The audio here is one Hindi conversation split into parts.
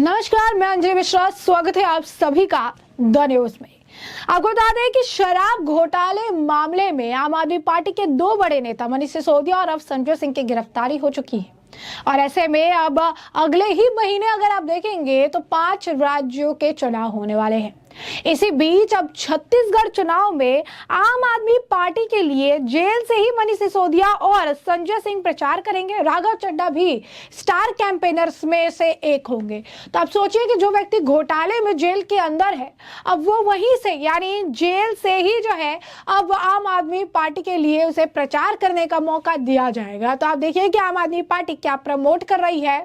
नमस्कार, मैं अंजलि मिश्रा। स्वागत है आप सभी का द न्यूज में। आपको बता दें कि शराब घोटाले मामले में आम आदमी पार्टी के दो बड़े नेता मनीष सिसोदिया और अब संजय सिंह की गिरफ्तारी हो चुकी है। और ऐसे में अब अगले ही महीने अगर आप देखेंगे तो 5 राज्यों के चुनाव होने वाले हैं। इसी बीच अब छत्तीसगढ़ चुनाव में आम आदमी पार्टी के लिए जेल से ही मनीष सिसोदिया और संजय सिंह प्रचार करेंगे। राघव चड्ढा भी स्टार कैंपेनर्स में से एक होंगे। तो आप सोचिए कि जो व्यक्ति घोटाले में जेल के अंदर है, अब वो वहीं से यानी जेल से ही जो है अब आम आदमी पार्टी के लिए उसे प्रचार करने का मौका दिया जाएगा। तो आप देखिए कि आम आदमी पार्टी क्या प्रमोट कर रही है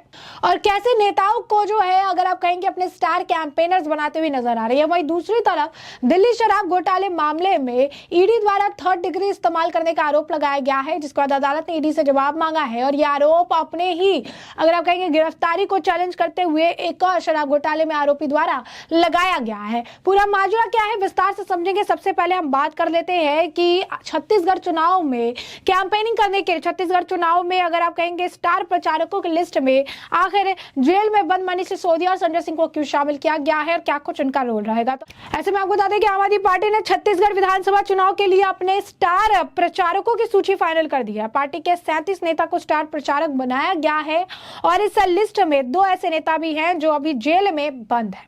और कैसे नेताओं को जो है अगर आप कहेंगे अपने स्टार कैंपेनर्स बनाते हुए नजर आ रही है। दूसरी तरफ दिल्ली शराब घोटाले मामले में ईडी द्वारा 3rd डिग्री इस्तेमाल करने का आरोप लगाया गया है, जिसके बाद अदालत ने ईडी से जवाब मांगा है। और यह आरोप अपने ही अगर आप कहेंगे गिरफ्तारी को चैलेंज करते हुए एक और शराब घोटाले में आरोपी द्वारा लगाया गया है। पूरा माजरा क्या है विस्तार से समझेंगे। सबसे पहले हम बात कर लेते हैं कि छत्तीसगढ़ चुनाव में कैंपेनिंग करने के लिए छत्तीसगढ़ चुनाव में अगर आप कहेंगे स्टार प्रचारकों की लिस्ट में आखिर जेल में बंद मनीष सिसोदिया और संजय सिंह को क्यों शामिल किया गया है और क्या कुछ उनका रोल रहेगा। तो ऐसे में आपको बता दें कि आम आदमी पार्टी ने छत्तीसगढ़ विधानसभा चुनाव के लिए अपने स्टार प्रचारकों की सूची फाइनल कर दी है। पार्टी के 37 नेता को स्टार प्रचारक बनाया गया है और इस लिस्ट में 2 ऐसे नेता भी हैं जो अभी जेल में बंद है।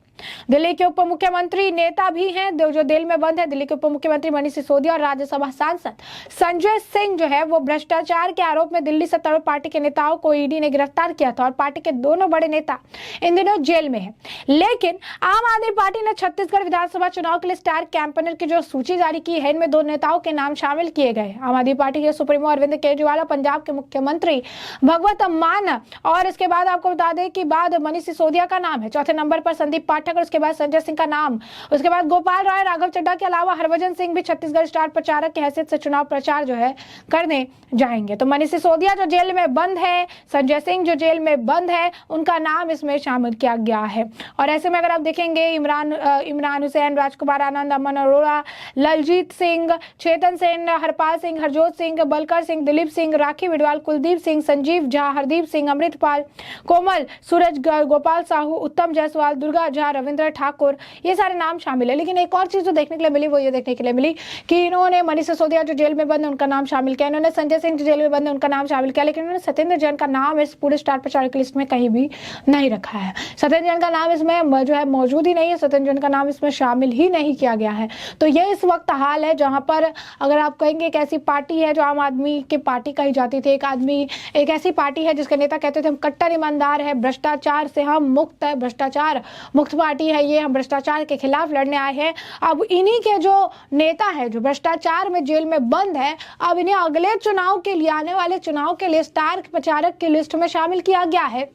दिल्ली के उप मुख्यमंत्री नेता भी हैं जो जेल में बंद है। दिल्ली के उप मुख्यमंत्री मनीष सिसोदिया और राज्यसभा सांसद संजय सिंह जो है वो भ्रष्टाचार के आरोप में दिल्ली सत्तारूढ़ पार्टी के नेताओं को ईडी ने गिरफ्तार किया था और पार्टी के दोनों बड़े नेता इन दिनों जेल में है। लेकिन आम आदमी पार्टी ने छत्तीसगढ़ विधानसभा चुनाव के लिए स्टार कैंपेनर की जो सूची जारी की है, इनमें 2 नेताओं के नाम शामिल किए गए। आम आदमी पार्टी के सुप्रीमो अरविंद केजरीवाल, पंजाब के मुख्यमंत्री भगवत मान और इसके बाद आपको बता दें कि बाद मनीष सिसोदिया का नाम है। चौथे नंबर पर संदीप पाठक और उसके बाद संजय सिंह का नाम। उसके बाद गोपाल राय, राघव चड्ढा के अलावा हरभजन सिंह भी छत्तीसगढ़ स्टार प्रचारक की हैसियत से चुनाव प्रचार जो है करने जाएंगे। तो मनीष सिसोदिया जो जेल में बंद है, संजय सिंह जो जेल में बंद है, उनका नाम इसमें शामिल किया गया है। और ऐसे में अगर आप देखेंगे इमरान हुसैन, राजकुमार आनंद, अमन अरोड़ा, ललजीत सिंह, चेतन सेन, हरपाल सिंह, हरजोत सिंह, बलकर सिंह, दिलीप सिंह, राखी विडवाल, कुलदीप सिंह, संजीव झा, हरदीप सिंह, अमृतपाल, कोमल, सूरज, गोपाल साहू, उत्तम जायसवाल, दुर्गा झा, रविंद्र ठाकुर, ये सारे नाम शामिल है। लेकिन एक और चीज जो देखने के लिए मिली वो ये देखने के लिए मिली कि इन्होंने मनीष सिसोदिया जो जेल में बंद है उनका नाम शामिल किया, इन्होंने संजय सिंह जो जेल में बंद है उनका नाम शामिल किया, लेकिन इन्होंने सत्येंद्र जैन का नाम इस पूरे स्टार प्रचारक लिस्ट में कहीं भी नहीं रखा है। सत्येंद्र जैन का नाम इसमें जो है मौजूद ही नहीं है, सत्येंद्र जैन का नाम इसमें शामिल ही नहीं किया गया है। तो ये इस वक्त हाल है जहां पर अगर आप कहेंगे एक ऐसी पार्टी है जो आम आदमी की पार्टी कही जाती थी, एक ऐसी पार्टी है जिसके नेता कहते थे हम कट्टर ईमानदार है, भ्रष्टाचार से हम मुक्त है, भ्रष्टाचार मुक्त पार्टी है, ये हम भ्रष्टाचार के खिलाफ लड़ने आए हैं। अब इन्हीं के जो नेता है जो भ्रष्टाचार में जेल में बंद है, अब इन्हें अगले चुनाव के लिए, आने वाले चुनाव के लिए स्टार प्रचारक की लिस्ट में शामिल किया गया है।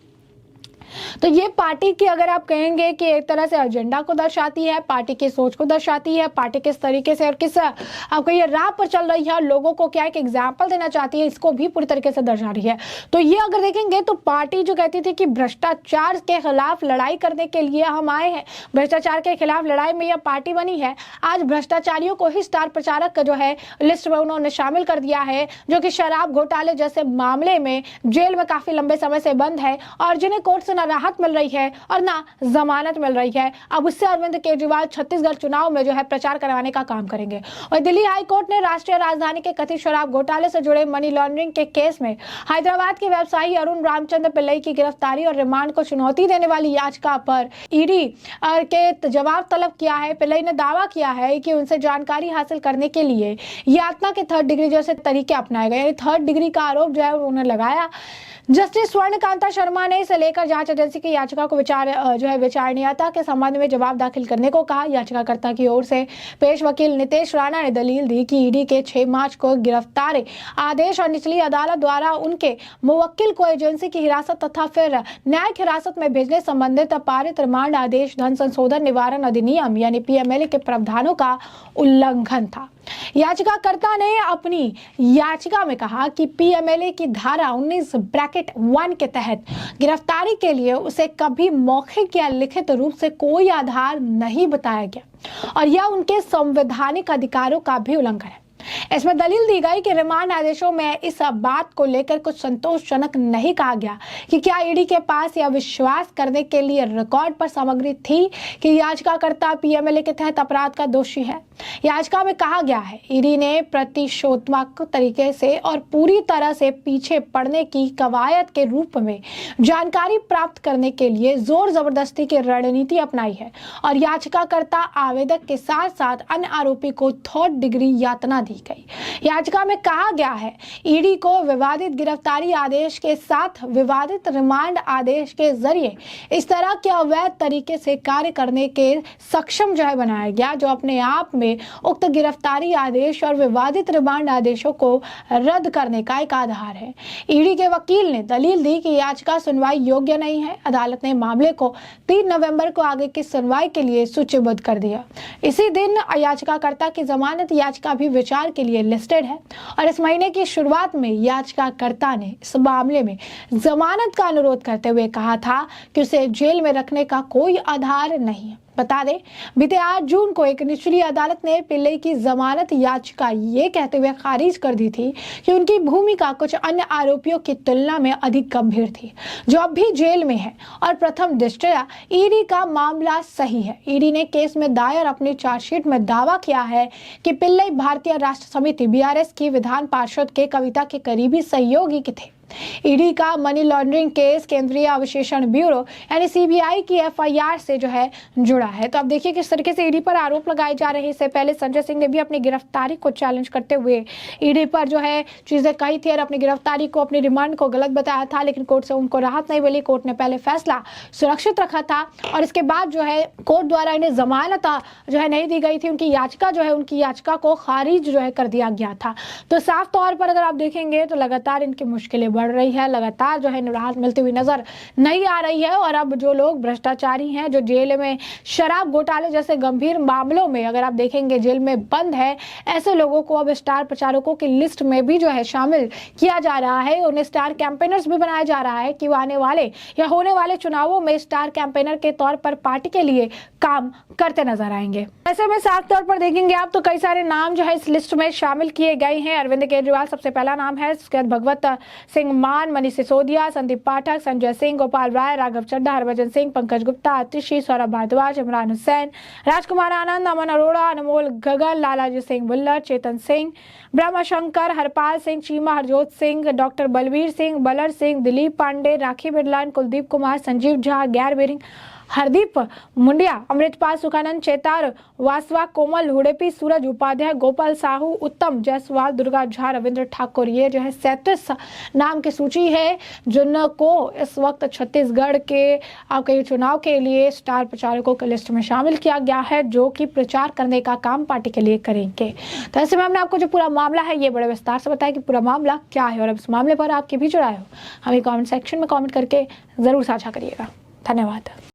तो ये पार्टी की अगर आप कहेंगे कि एक तरह से एजेंडा को दर्शाती है, पार्टी की सोच को दर्शाती है, पार्टी किस तरीके से और किस आपको ये राह पर चल रही है, लोगों को क्या एक एग्जाम्पल देना चाहती है, इसको भी पूरी तरीके से दर्शा रही है। तो ये अगर देखेंगे तो पार्टी जो कहती थी कि भ्रष्टाचार के खिलाफ लड़ाई करने के लिए हम आए हैं, भ्रष्टाचार के खिलाफ लड़ाई में यह पार्टी बनी है, आज भ्रष्टाचारियों को ही स्टार प्रचारक का जो है लिस्ट में उन्होंने शामिल कर दिया है, जो कि शराब घोटाले जैसे मामले में जेल में काफी लंबे समय से बंद है और जिन्हें कोर्ट से ना राहत मिल रही है और ना जमानत मिल रही है। अब उससे अरविंद केजरीवाल छत्तीसगढ़ चुनाव में जो है प्रचार करवाने का काम करेंगे। और दिल्ली हाई कोर्ट ने राष्ट्रीय राजधानी के कथित शराब घोटाले से जुड़े मनी लॉन्ड्रिंग के केस में हैदराबाद के व्यवसायी अरुण रामचंद्र पिल्लई की गिरफ्तारी और रिमांड को चुनौती देने वाली याचिका पर ईडी के जवाब तलब किया है। पिल्लई ने दावा किया है कि उनसे जानकारी हासिल करने के लिए यातना के 3rd डिग्री जैसे तरीके अपनाए गए। 3rd डिग्री का आरोप जो है उन्होंने लगाया। जस्टिस स्वर्णकांता शर्मा ने इसे लेकर जांच एजेंसी की याचिका को विचारणीयता के संबंध में जवाब दाखिल करने को कहा। याचिकाकर्ता की ओर से पेश वकील नितेश राणा ने दलील दी कि ईडी के 6 मार्च को गिरफ्तारी आदेश और निचली अदालत द्वारा उनके मुवक्किल को एजेंसी की हिरासत तथा फिर न्यायिक हिरासत में भेजने संबंधित पारित रिमांड आदेश धन संशोधन निवारण अधिनियम यानी पीएमएलए के प्रावधानों का उल्लंघन था। याचिकाकर्ता ने अपनी याचिका में कहा कि पीएमएलए की धारा 19(1) के तहत गिरफ्तारी के लिए उसे कभी मौखिक या लिखित रूप से कोई आधार नहीं बताया गया और यह उनके संवैधानिक अधिकारों का भी उल्लंघन है। इसमें दलील दी गई कि रिमांड आदेशों में इस बात को लेकर कुछ संतोषजनक नहीं कहा गया कि क्या ईडी के पास यह विश्वास करने के लिए रिकॉर्ड पर सामग्री थी कि याचिकाकर्ता पीएमएलए के तहत अपराध का दोषी है। याचिका में कहा गया है ईडी ने प्रतिशोधात्मक तरीके से और पूरी तरह से पीछे पड़ने की कवायद के रूप में जानकारी प्राप्त करने के लिए जोर जबरदस्ती की रणनीति अपनाई है और याचिकाकर्ता आवेदक के साथ साथ अन्य आरोपी को थर्ड डिग्री यातना दी गई। याचिका में कहा गया है ईडी को विवादित गिरफ्तारी आदेश के साथ विवादित रिमांड आदेश के जरिए इस तरह के अवैध तरीके से कार्य करने के सक्षम बनाया गया जो अपने आप में उक्त गिरफ्तारी आदेश और विवादित रिमांड आदेशों को रद्द करने का एक आधार है। ईडी के वकील ने दलील दी कि याचिका सुनवाई योग्य नहीं है। अदालत ने मामले को 3 नवंबर को आगे की सुनवाई के लिए सूचीबद्ध कर दिया। इसी दिन याचिकाकर्ता की जमानत याचिका भी विचार के लिए लिस्टेड है और इस महीने की शुरुआत में याचिकाकर्ता ने इस मामले में जमानत का अनुरोध करते हुए कहा था कि उसे जेल में रखने का कोई आधार नहीं है। बता दें बीते 8 जून को एक निचली अदालत ने पिल्लई की जमानत याचिका ये कहते हुए खारिज कर दी थी कि उनकी भूमिका कुछ अन्य आरोपियों की तुलना में अधिक गंभीर थी जो अब भी जेल में है और प्रथम दृष्टया ईडी का मामला सही है। ईडी ने केस में दायर अपनी चार्जशीट में दावा किया है कि पिल्लई भारतीय राष्ट्र समिति बीआरएस की विधान पार्षद के कविता के करीबी सहयोगी के थे। ईडी का मनी लॉन्ड्रिंग केस केंद्रीय अविशेषण ब्यूरो यानी सीबीआई की एफआईआर से जुड़ा है। तो अब देखिए किस तरीके से ईडी पर आरोप लगाए जा रहे हैं। इससे पहले संजय सिंह ने भी अपनी गिरफ्तारी को चैलेंज करते हुए ईडी पर चीजें कही थी और अपनी गिरफ्तारी को अपनी रिमांड को गलत बताया था, लेकिन कोर्ट से उनको राहत नहीं मिली। कोर्ट ने पहले फैसला सुरक्षित रखा था और इसके बाद कोर्ट द्वारा इन्हें जमानत नहीं दी गई थी। उनकी याचिका को खारिज कर दिया गया था। तो साफ तौर पर अगर आप देखेंगे तो लगातार इनकी मुश्किलें बढ़ रही है, लगातार राहत मिलती हुई नजर नहीं आ रही है। और अब जो लोग भ्रष्टाचारी हैं, जो जेल में शराब घोटाले जैसे गंभीर मामलों में अगर आप देखेंगे जेल में बंद है, ऐसे लोगों को अब स्टार प्रचारकों की लिस्ट में भी शामिल किया जा रहा है। उन्हें स्टार कैंपेनर्स भी बनाया जा रहा है कि वो आने वाले या होने वाले चुनावों में स्टार कैंपेनर के तौर पर पार्टी के लिए काम करते नजर आएंगे। ऐसे में साफ तौर पर देखेंगे आप तो कई सारे नाम इस लिस्ट में शामिल किए गए हैं। अरविंद केजरीवाल सबसे पहला नाम है, उसके बाद भगवत सिंह मान, मनीष सिसोदिया, संदीप पाठक, संजय सिंह, गोपाल राय, राघव चड्ढा, हरभजन सिंह, पंकज गुप्ता, आतिशी, सौरभ भारद्वाज, इमरान हुसैन, राजकुमार आनंद, अमन अरोड़ा, अनमोल गगन, लालाजी सिंह भुल्लर, चेतन सिंह, ब्रह्मशंकर, हरपाल सिंह चीमा, हरजोत सिंह, डॉक्टर बलवीर सिंह, बलर सिंह, दिलीप पांडे, राखी बिरलान, कुलदीप कुमार, संजीव झा, गैर बेरिंग, हरदीप मुंडिया, अमृतपाल सुखानंद, चेतार वासवा, कोमल हुडेपी, सूरज उपाध्याय, गोपाल साहू, उत्तम जायसवाल, दुर्गा झा, रविंद्र ठाकुर, ये 37 नाम की सूची है जिनको इस वक्त छत्तीसगढ़ के आपके चुनाव के लिए स्टार प्रचारकों की लिस्ट में शामिल किया गया है, जो कि प्रचार करने का काम पार्टी के लिए करेंगे। तो ऐसे में हमने आपको जो पूरा मामला है ये बड़े विस्तार से बताया कि पूरा मामला क्या है और अब इस मामले पर आपकी भी जो राय हो हमें कॉमेंट सेक्शन में कॉमेंट करके जरूर साझा करिएगा। धन्यवाद।